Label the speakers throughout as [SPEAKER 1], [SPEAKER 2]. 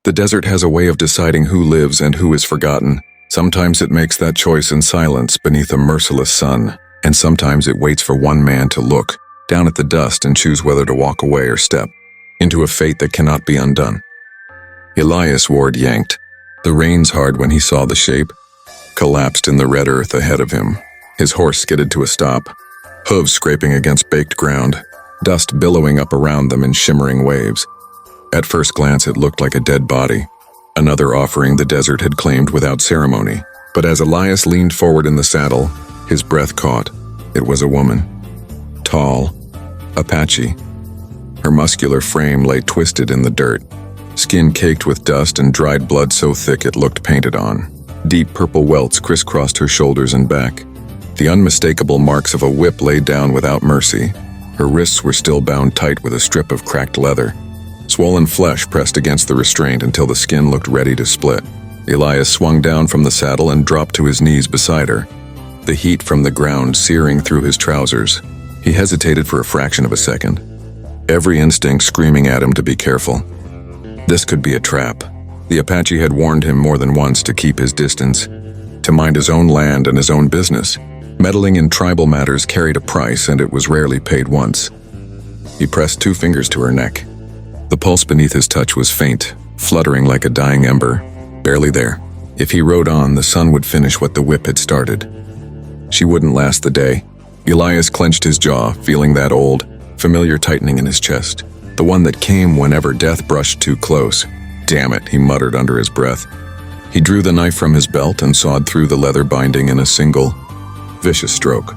[SPEAKER 1] The desert has a way of deciding who lives and who is forgotten. Sometimes it makes that choice in silence beneath a merciless sun, and sometimes it waits for one man to look down at the dust and choose whether to walk away or step into a fate that cannot be undone. Elias Ward yanked the reins hard when he saw the shape, collapsed in the red earth ahead of him. His horse skidded to a stop, hooves scraping against baked ground, dust billowing up around them in shimmering waves. At first glance, it looked like a dead body, another offering the desert had claimed without ceremony. But as Elias leaned forward in the saddle, his breath caught. It was a woman. Tall, Apache. Her muscular frame lay twisted in the dirt, skin caked with dust and dried blood so thick it looked painted on. Deep purple welts crisscrossed her shoulders and back. The unmistakable marks of a whip laid down without mercy. Her wrists were still bound tight with a strip of cracked leather. Swollen flesh pressed against the restraint until the skin looked ready to split. Elias swung down from the saddle and dropped to his knees beside her, the heat from the ground searing through his trousers. He hesitated for a fraction of a second, every instinct screaming at him to be careful. This could be a trap. The Apache had warned him more than once to keep his distance, to mind his own land and his own business. Meddling in tribal matters carried a price, and it was rarely paid once. He pressed 2 fingers to her neck. The pulse beneath his touch was faint, fluttering like a dying ember, barely there. If he rode on, the sun would finish what the whip had started. She wouldn't last the day. Elias clenched his jaw, feeling that old, familiar tightening in his chest, the one that came whenever death brushed too close. "Damn it," he muttered under his breath. He drew the knife from his belt and sawed through the leather binding in a single, vicious stroke.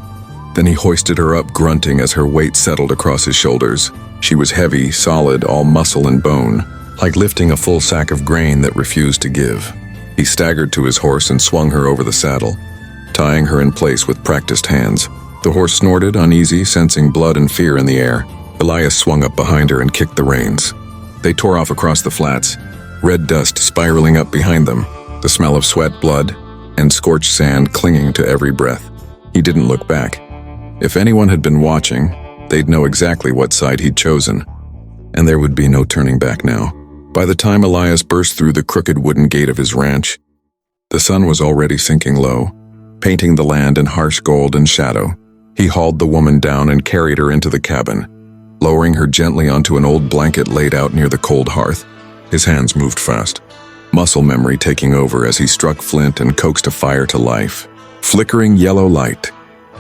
[SPEAKER 1] Then he hoisted her up, grunting as her weight settled across his shoulders. She was heavy, solid, all muscle and bone, like lifting a full sack of grain that refused to give. He staggered to his horse and swung her over the saddle, tying her in place with practiced hands. The horse snorted, uneasy, sensing blood and fear in the air. Elias swung up behind her and kicked the reins. They tore off across the flats, red dust spiraling up behind them, the smell of sweat, blood, and scorched sand clinging to every breath. He didn't look back. If anyone had been watching, they'd know exactly what side he'd chosen, and there would be no turning back now. By the time Elias burst through the crooked wooden gate of his ranch, the sun was already sinking low, painting the land in harsh gold and shadow. He hauled the woman down and carried her into the cabin, lowering her gently onto an old blanket laid out near the cold hearth. His hands moved fast, muscle memory taking over as he struck flint and coaxed a fire to life. Flickering yellow light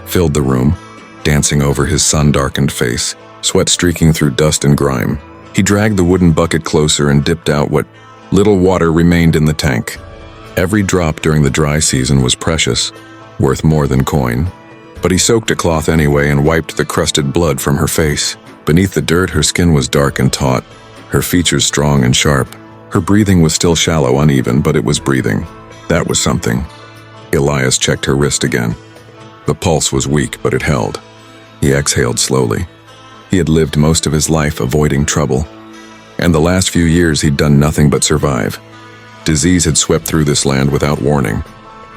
[SPEAKER 1] filled the room, dancing over his sun-darkened face, sweat streaking through dust and grime. He dragged the wooden bucket closer and dipped out what little water remained in the tank. Every drop during the dry season was precious, worth more than coin. But he soaked a cloth anyway and wiped the crusted blood from her face. Beneath the dirt, her skin was dark and taut, her features strong and sharp. Her breathing was still shallow, uneven, but it was breathing. That was something. Elias checked her wrist again. The pulse was weak, but it held. He exhaled slowly. He had lived most of his life avoiding trouble, and the last few years he'd done nothing but survive. Disease had swept through this land without warning,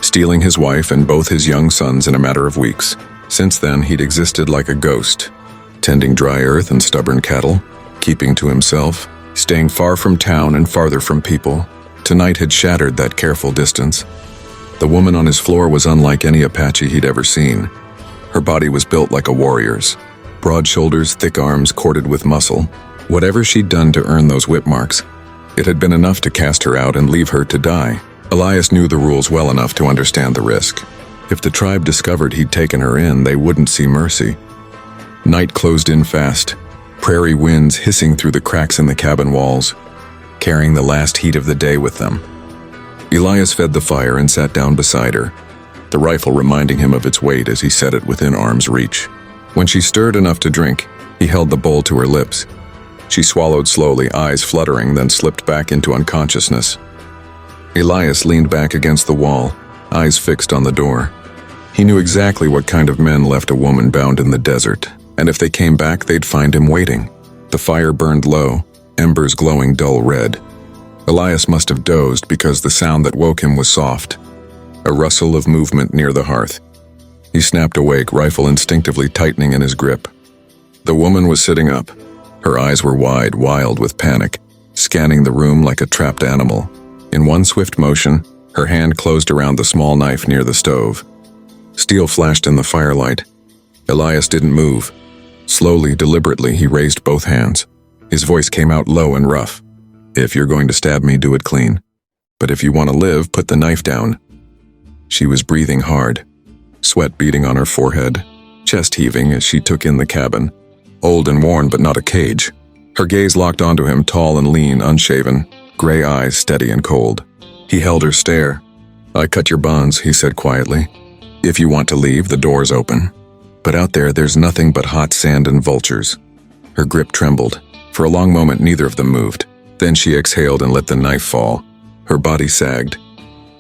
[SPEAKER 1] stealing his wife and both his young sons in a matter of weeks. Since then, he'd existed like a ghost, tending dry earth and stubborn cattle, keeping to himself, staying far from town and farther from people. Tonight had shattered that careful distance. The woman on his floor was unlike any Apache he'd ever seen. Her body was built like a warrior's. Broad shoulders, thick arms, corded with muscle. Whatever she'd done to earn those whip marks, it had been enough to cast her out and leave her to die. Elias knew the rules well enough to understand the risk. If the tribe discovered he'd taken her in, they wouldn't see mercy. Night closed in fast, prairie winds hissing through the cracks in the cabin walls, carrying the last heat of the day with them. Elias fed the fire and sat down beside her, the rifle reminding him of its weight as he set it within arm's reach. When she stirred enough to drink, he held the bowl to her lips. She swallowed slowly, eyes fluttering, then slipped back into unconsciousness. Elias leaned back against the wall, eyes fixed on the door. He knew exactly what kind of men left a woman bound in the desert, and if they came back, they'd find him waiting. The fire burned low, embers glowing dull red. Elias must have dozed because the sound that woke him was soft, a rustle of movement near the hearth. He snapped awake, rifle instinctively tightening in his grip. The woman was sitting up. Her eyes were wide, wild with panic. scanning the room like a trapped animal. In one swift motion, her hand closed around the small knife near the stove. Steel flashed in the firelight. Elias didn't move. Slowly, deliberately, he raised both hands. His voice came out low and rough. "If you're going to stab me, do it clean. But if you want to live, put the knife down." She was breathing hard, sweat beading on her forehead, chest heaving as she took in the cabin. Old and worn, but not a cage. Her gaze locked onto him, tall and lean, unshaven, gray eyes steady and cold. He held her stare. "I cut your bonds," he said quietly. "If you want to leave, the door's open. But out there's nothing but hot sand and vultures." Her grip trembled. For a long moment, neither of them moved. Then she exhaled and let the knife fall. Her body sagged,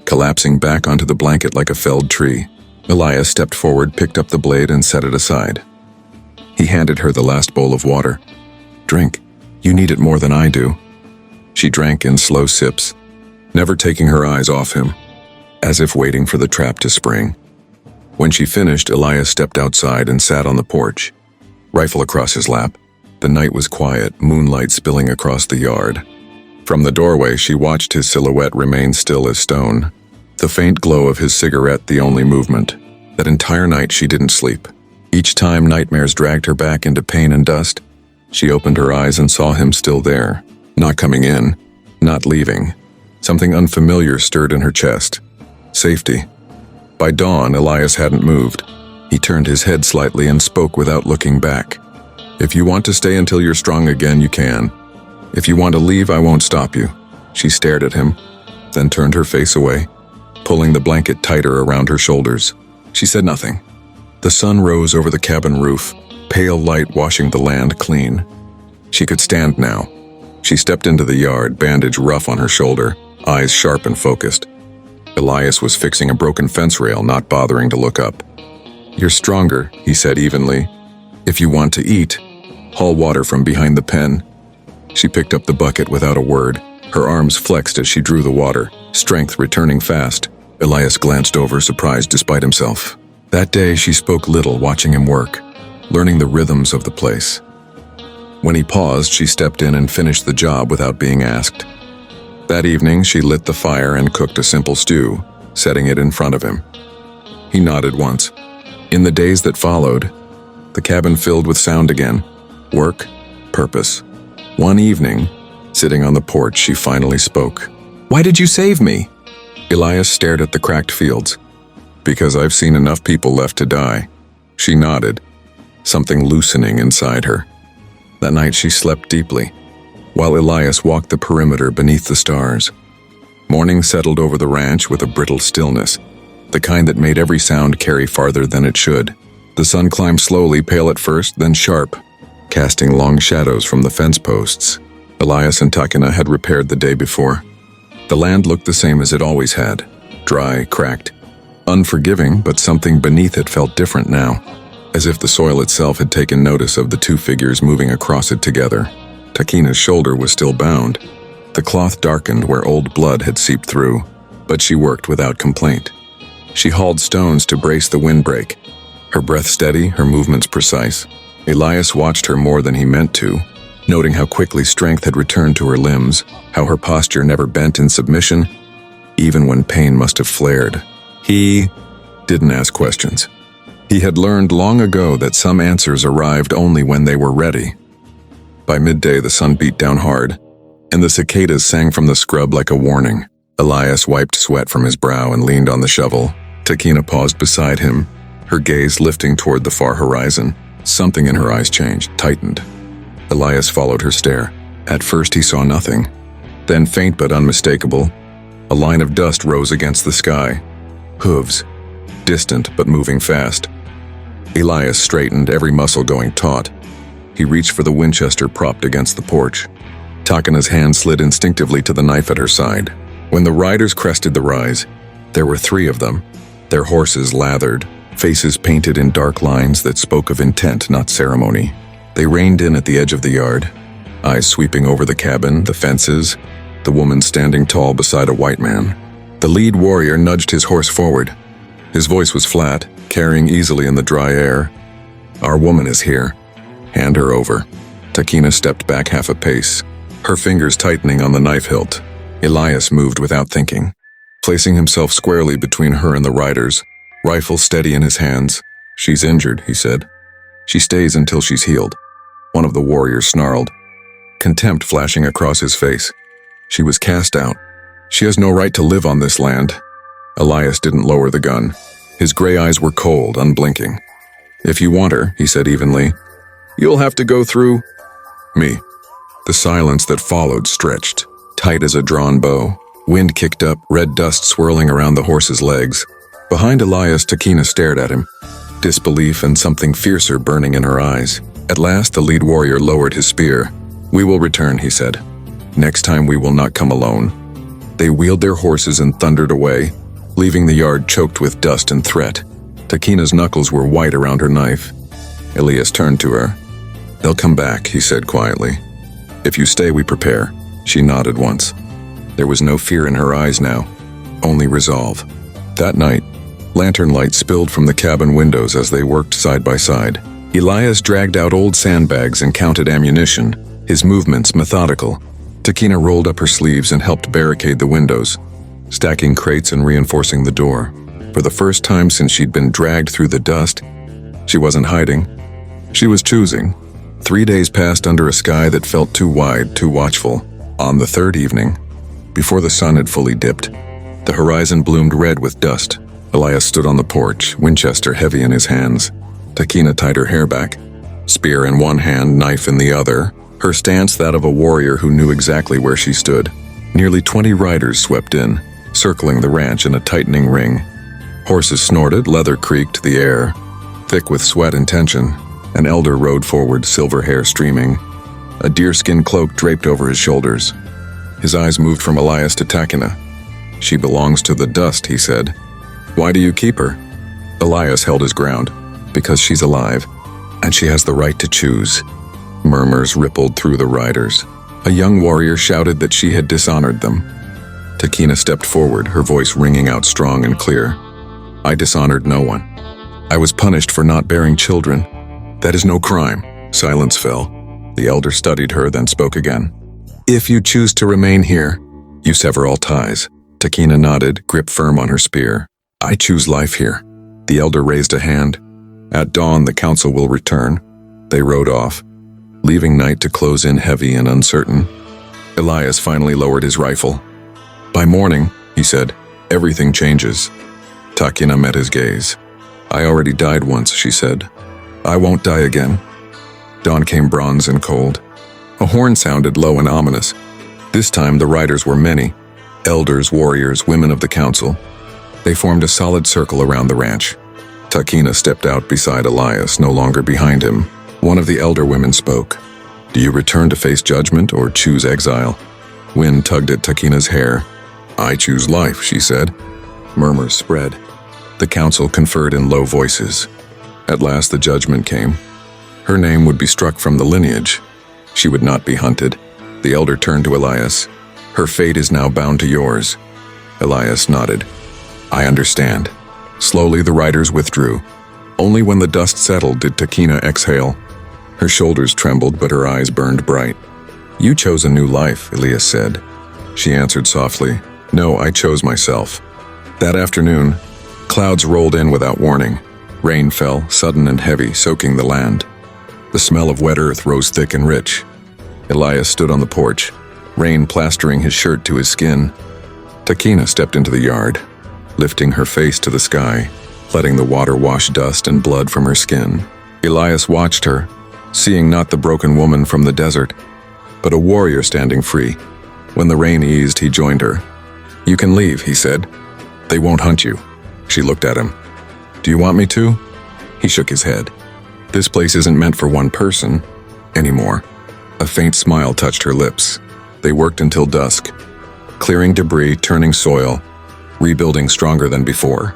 [SPEAKER 1] collapsing back onto the blanket like a felled tree. Elias stepped forward, picked up the blade, and set it aside. He handed her the last bowl of water. "Drink. You need it more than I do." She drank in slow sips, never taking her eyes off him, as if waiting for the trap to spring. When she finished, Elias stepped outside and sat on the porch, rifle across his lap. The night was quiet, moonlight spilling across the yard. From the doorway, she watched his silhouette remain still as stone, the faint glow of his cigarette the only movement. That entire night she didn't sleep. Each time nightmares dragged her back into pain and dust, she opened her eyes and saw him still there, not coming in, not leaving. Something unfamiliar stirred in her chest. Safety. By dawn, Elias hadn't moved. He turned his head slightly and spoke without looking back. "If you want to stay until you're strong again, you can. If you want to leave, I won't stop you." She stared at him, then turned her face away, pulling the blanket tighter around her shoulders. She said nothing. The sun rose over the cabin roof, pale light washing the land clean. She could stand now. She stepped into the yard, bandage rough on her shoulder, eyes sharp and focused. Elias was fixing a broken fence rail, not bothering to look up. "You're stronger," he said evenly. "If you want to eat, haul water from behind the pen." She picked up the bucket without a word. Her arms flexed as she drew the water, strength returning fast. Elias glanced over, surprised despite himself. That day she spoke little, watching him work, learning the rhythms of the place. When he paused, she stepped in and finished the job without being asked. That evening, she lit the fire and cooked a simple stew, setting it in front of him. He nodded once. In the days that followed, the cabin filled with sound again. Work, purpose. One evening, sitting on the porch, she finally spoke. "Why did you save me?" Elias stared at the cracked fields. "Because I've seen enough people left to die." She nodded, something loosening inside her. That night she slept deeply, while Elias walked the perimeter beneath the stars. Morning settled over the ranch with a brittle stillness, the kind that made every sound carry farther than it should. The sun climbed slowly, pale at first, then sharp, casting long shadows from the fence posts. Elias and Takina had repaired the day before. The land looked the same as it always had, dry, cracked, unforgiving, but something beneath it felt different now, as if the soil itself had taken notice of the two figures moving across it together. Takina's shoulder was still bound. The cloth darkened where old blood had seeped through, but she worked without complaint. She hauled stones to brace the windbreak, her breath steady, her movements precise. Elias watched her more than he meant to, noting how quickly strength had returned to her limbs, how her posture never bent in submission, even when pain must have flared. He didn't ask questions. He had learned long ago that some answers arrived only when they were ready. By midday, the sun beat down hard, and the cicadas sang from the scrub like a warning. Elias wiped sweat from his brow and leaned on the shovel. Takina paused beside him, her gaze lifting toward the far horizon. Something in her eyes changed, tightened. Elias followed her stare. At first he saw nothing. Then, faint but unmistakable, a line of dust rose against the sky. Hooves, distant but moving fast. Elias straightened, every muscle going taut. He reached for the Winchester propped against the porch. Takina's hand slid instinctively to the knife at her side. When the riders crested the rise, there were 3 of them, their horses lathered, faces painted in dark lines that spoke of intent, not ceremony. They reined in at the edge of the yard, eyes sweeping over the cabin, the fences, the woman standing tall beside a white man. The lead warrior nudged his horse forward. His voice was flat, carrying easily in the dry air. "Our woman is here. Hand her over." Takina stepped back half a pace. her fingers tightening on the knife hilt. Elias moved without thinking, placing himself squarely between her and the riders, rifle steady in his hands. "She's injured," he said. "She stays until she's healed." One of the warriors snarled, contempt flashing across his face. "She was cast out. She has no right to live on this land." Elias didn't lower the gun. His gray eyes were cold, unblinking. "If you want her," he said evenly, "you'll have to go through me." The silence that followed stretched, tight as a drawn bow. Wind kicked up, red dust swirling around the horse's legs. Behind Elias, Takina stared at him, disbelief and something fiercer burning in her eyes. At last, the lead warrior lowered his spear. "We will return," he said. "Next time we will not come alone." They wheeled their horses and thundered away, leaving the yard choked with dust and threat. Takina's knuckles were white around her knife. Elias turned to her. "They'll come back," he said quietly. "If you stay, we prepare." She nodded once. There was no fear in her eyes now, only resolve. That night, lantern light spilled from the cabin windows as they worked side by side. Elias dragged out old sandbags and counted ammunition, his movements methodical. Takina rolled up her sleeves and helped barricade the windows, stacking crates and reinforcing the door. For the first time since she'd been dragged through the dust, she wasn't hiding. She was choosing. 3 days passed under a sky that felt too wide, too watchful. On the third evening, before the sun had fully dipped, the horizon bloomed red with dust. Elias stood on the porch, Winchester heavy in his hands. Takina tied her hair back, spear in one hand, knife in the other, her stance that of a warrior who knew exactly where she stood. Nearly 20 riders swept in, circling the ranch in a tightening ring. Horses snorted, leather creaked, the air thick with sweat and tension. An elder rode forward, silver hair streaming, a deerskin cloak draped over his shoulders. His eyes moved from Elias to Takina. "She belongs to the dust," he said. "Why do you keep her?" Elias held his ground. "Because she's alive, and she has the right to choose." Murmurs rippled through the riders. A young warrior shouted that she had dishonored them. Takina stepped forward, her voice ringing out strong and clear. "I dishonored no one. I was punished for not bearing children. That is no crime." Silence fell. The elder studied her, then spoke again. "If you choose to remain here, you sever all ties." Takina nodded, grip firm on her spear. "I choose life here." The elder raised a hand. "At dawn, the council will return." They rode off, leaving night to close in heavy and uncertain. Elias finally lowered his rifle. "By morning," he said, "everything changes." Takina met his gaze. "I already died once," she said. "I won't die again." Dawn came bronze and cold. A horn sounded low and ominous. This time the riders were many. Elders, warriors, women of the council. They formed a solid circle around the ranch. Takina stepped out beside Elias, no longer behind him. One of the elder women spoke. "Do you return to face judgment or choose exile?" Wind tugged at Takina's hair. "I choose life," she said. Murmurs spread. The council conferred in low voices. At last the judgment came. Her name would be struck from the lineage. She would not be hunted. The elder turned to Elias. "Her fate is now bound to yours." Elias nodded. "I understand." Slowly the riders withdrew. Only when the dust settled did Takina exhale. Her shoulders trembled, but her eyes burned bright. "You chose a new life," Elias said. She answered softly, "No, I chose myself." That afternoon, clouds rolled in without warning. Rain fell, sudden and heavy, soaking the land. The smell of wet earth rose thick and rich. Elias stood on the porch, rain plastering his shirt to his skin. Takina stepped into the yard, lifting her face to the sky, letting the water wash dust and blood from her skin. Elias watched her, seeing not the broken woman from the desert, but a warrior standing free. When the rain eased, he joined her. "You can leave," he said. "They won't hunt you." She looked at him. "Do you want me to?" He shook his head. "This place isn't meant for one person anymore." A faint smile touched her lips. They worked until dusk, clearing debris, turning soil, rebuilding stronger than before.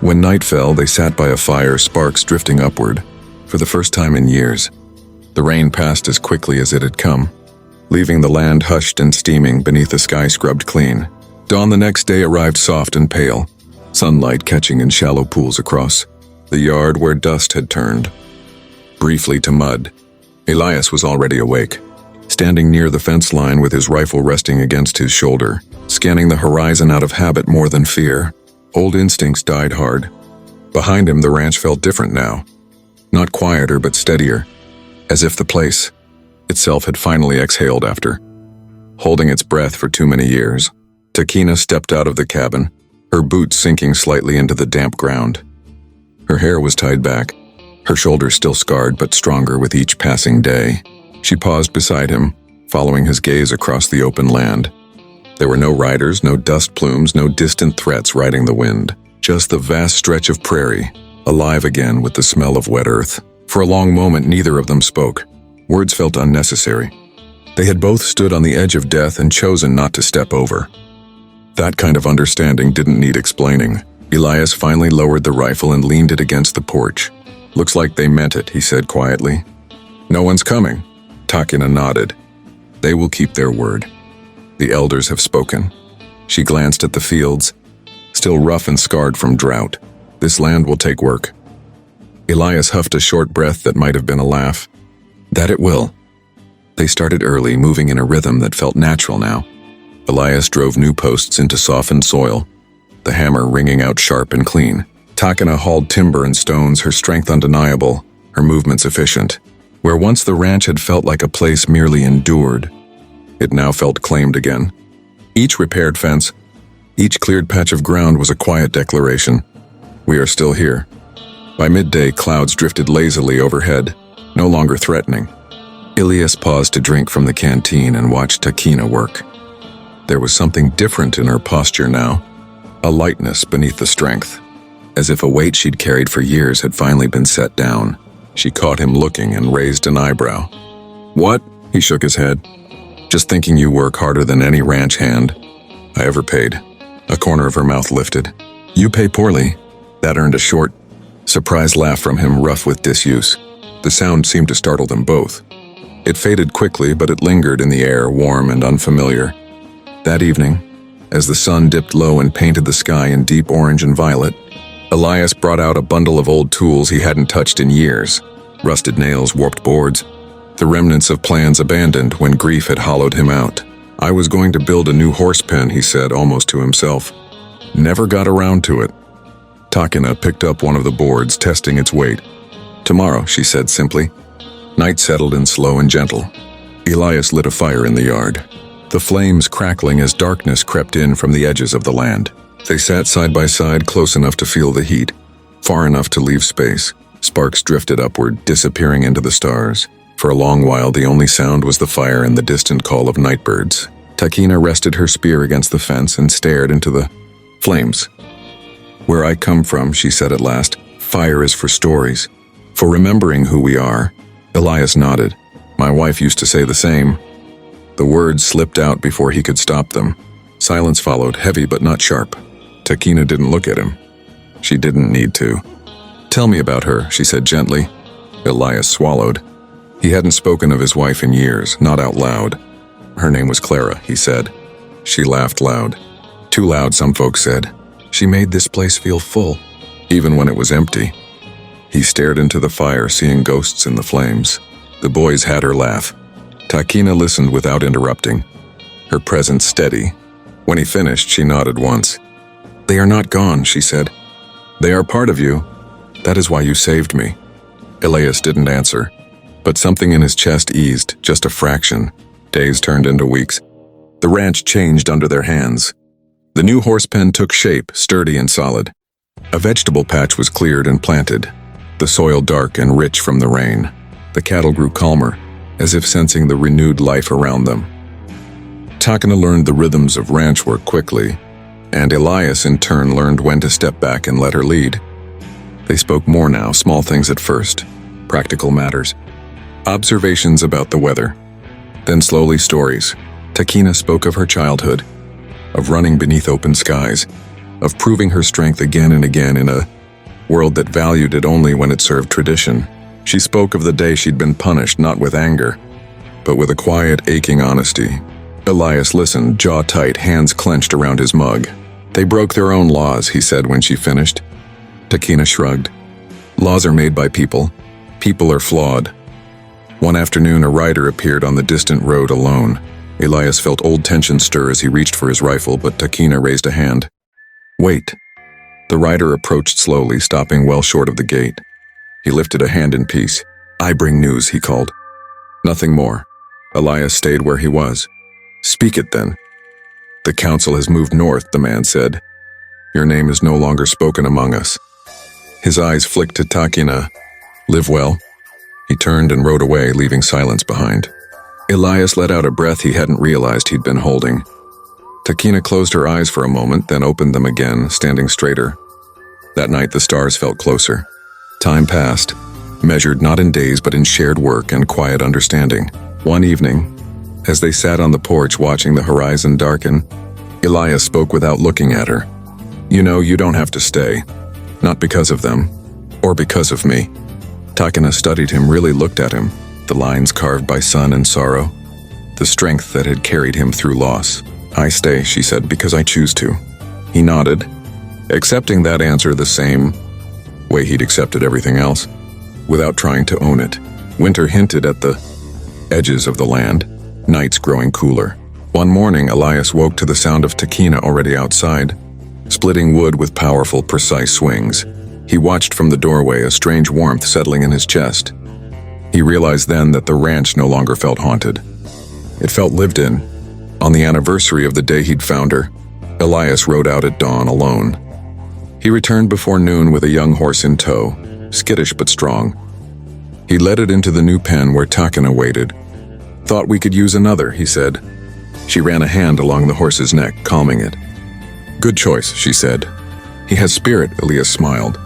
[SPEAKER 1] When night fell, they sat by a fire, sparks drifting upward. For the first time in years, the rain passed as quickly as it had come, leaving the land hushed and steaming beneath a sky scrubbed clean. Dawn the next day arrived soft and pale, sunlight catching in shallow pools across the yard where dust had turned briefly to mud. Elias was already awake, standing near the fence line with his rifle resting against his shoulder, scanning the horizon out of habit more than fear. Old instincts died hard. Behind him, the ranch felt different now. Not quieter, but steadier, as if the place itself had finally exhaled after holding its breath for too many years. Takina stepped out of the cabin, her boots sinking slightly into the damp ground. Her hair was tied back, her shoulders still scarred but stronger with each passing day. She paused beside him, following his gaze across the open land. There were no riders, no dust plumes, no distant threats riding the wind. Just the vast stretch of prairie, alive again with the smell of wet earth. For a long moment, neither of them spoke. Words felt unnecessary. They had both stood on the edge of death and chosen not to step over. That kind of understanding didn't need explaining. Elias finally lowered the rifle and leaned it against the porch. "Looks like they meant it," he said quietly. "No one's coming." Takina nodded. "They will keep their word. The elders have spoken." She glanced at the fields, still rough and scarred from drought. "This land will take work." Elias huffed a short breath that might have been a laugh. "That it will." They started early, moving in a rhythm that felt natural now. Elias drove new posts into softened soil, the hammer ringing out sharp and clean. Takina hauled timber and stones, her strength undeniable, her movements efficient. Where once the ranch had felt like a place merely endured, it now felt claimed again. Each repaired fence, each cleared patch of ground was a quiet declaration. "We are still here." By midday, clouds drifted lazily overhead, no longer threatening. Elias paused to drink from the canteen and watched Takina work. There was something different in her posture now, a lightness beneath the strength, as if a weight she'd carried for years had finally been set down. She caught him looking and raised an eyebrow. "What?" He shook his head. "Just thinking you work harder than any ranch hand I ever paid." A corner of her mouth lifted. "You pay poorly." That earned a short, surprised laugh from him, rough with disuse. The sound seemed to startle them both. It faded quickly, but it lingered in the air, warm and unfamiliar. That evening, as the sun dipped low and painted the sky in deep orange and violet, Elias brought out a bundle of old tools he hadn't touched in years. Rusted nails, warped boards, the remnants of plans abandoned when grief had hollowed him out. "I was going to build a new horse pen," he said, almost to himself. "Never got around to it." Takina picked up one of the boards, testing its weight. "Tomorrow," she said simply. Night settled in slow and gentle. Elias lit a fire in the yard, the flames crackling as darkness crept in from the edges of the land. They sat side by side, close enough to feel the heat, far enough to leave space. Sparks drifted upward, disappearing into the stars. For a long while, the only sound was the fire and the distant call of nightbirds. Takina rested her spear against the fence and stared into the flames. "Where I come from," she said at last, "fire is for stories, for remembering who we are." Elias nodded. "My wife used to say the same." The words slipped out before he could stop them. Silence followed, heavy but not sharp. Takina didn't look at him. She didn't need to. "Tell me about her," she said gently. Elias swallowed. He hadn't spoken of his wife in years, not out loud. "Her name was Clara," he said. She laughed loud. Too loud, some folks said. "She made this place feel full, even when it was empty." He stared into the fire, seeing ghosts in the flames. The boys had her laugh. Takina listened without interrupting, her presence steady. When he finished, she nodded once. "They are not gone," she said. "They are part of you. That is why you saved me." Elias didn't answer, but something in his chest eased, just a fraction. Days turned into weeks. The ranch changed under their hands. The new horse pen took shape, sturdy and solid. A vegetable patch was cleared and planted, the soil dark and rich from the rain. The cattle grew calmer, as if sensing the renewed life around them. Takina learned the rhythms of ranch work quickly, and Elias in turn learned when to step back and let her lead. They spoke more now, small things at first, practical matters, observations about the weather, then slowly stories. Takina spoke of her childhood, of running beneath open skies, of proving her strength again and again in a world that valued it only when it served tradition. She spoke of the day she'd been punished, not with anger, but with a quiet, aching honesty. Elias listened, jaw tight, hands clenched around his mug. "They broke their own laws," he said when she finished. Takina shrugged. "Laws are made by people. People are flawed. One afternoon, a rider appeared on the distant road alone. Elias felt old tension stir as he reached for his rifle, but Takina raised a hand. "Wait." The rider approached slowly, stopping well short of the gate. He lifted a hand in peace. "I bring news," he called. Nothing more. Elias stayed where he was. "Speak it then." "The council has moved north," the man said. "Your name is no longer spoken among us." His eyes flicked to Takina. "Live well." He turned and rode away, leaving silence behind. Elias let out a breath he hadn't realized he'd been holding. Takina closed her eyes for a moment, then opened them again, standing straighter. That night the stars felt closer. Time passed, measured not in days but in shared work and quiet understanding. One evening, as they sat on the porch watching the horizon darken, Elias spoke without looking at her. "You know, you don't have to stay. Not because of them, or because of me." Takina studied him, really looked at him, the lines carved by sun and sorrow, the strength that had carried him through loss. "I stay," she said, "because I choose to." He nodded, accepting that answer the same way he'd accepted everything else, without trying to own it. Winter hinted at the edges of the land, nights growing cooler. One morning, Elias woke to the sound of Takina already outside, splitting wood with powerful, precise swings. He watched from the doorway, a strange warmth settling in his chest. He realized then that the ranch no longer felt haunted. It felt lived in. On the anniversary of the day he'd found her, Elias rode out at dawn alone. He returned before noon with a young horse in tow, skittish but strong. He led it into the new pen where Takina waited. "Thought we could use another," he said. She ran a hand along the horse's neck, calming it. "Good choice," she said. "He has spirit," Elias smiled.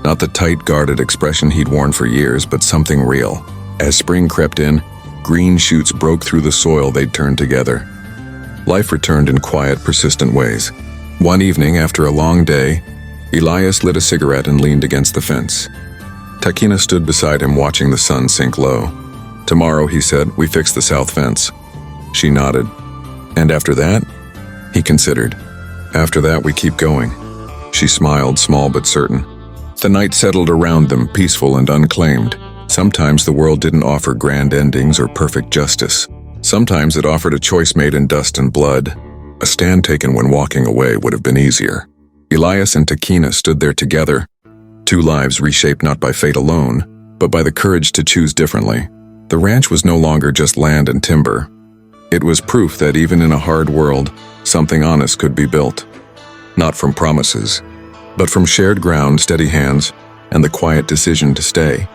[SPEAKER 1] Not the tight, guarded expression he'd worn for years, but something real. As spring crept in, green shoots broke through the soil they'd turned together. Life returned in quiet, persistent ways. One evening, after a long day, Elias lit a cigarette and leaned against the fence. Takina stood beside him, watching the sun sink low. "Tomorrow," he said, "we fix the south fence." She nodded. "And after that?" He considered. "After that, we keep going." She smiled, small but certain. The night settled around them, peaceful and unclaimed. Sometimes the world didn't offer grand endings or perfect justice. Sometimes it offered a choice made in dust and blood. A stand taken when walking away would have been easier. Elias and Takina stood there together, two lives reshaped not by fate alone, but by the courage to choose differently. The ranch was no longer just land and timber. It was proof that even in a hard world, something honest could be built. Not from promises, but from shared ground, steady hands, and the quiet decision to stay.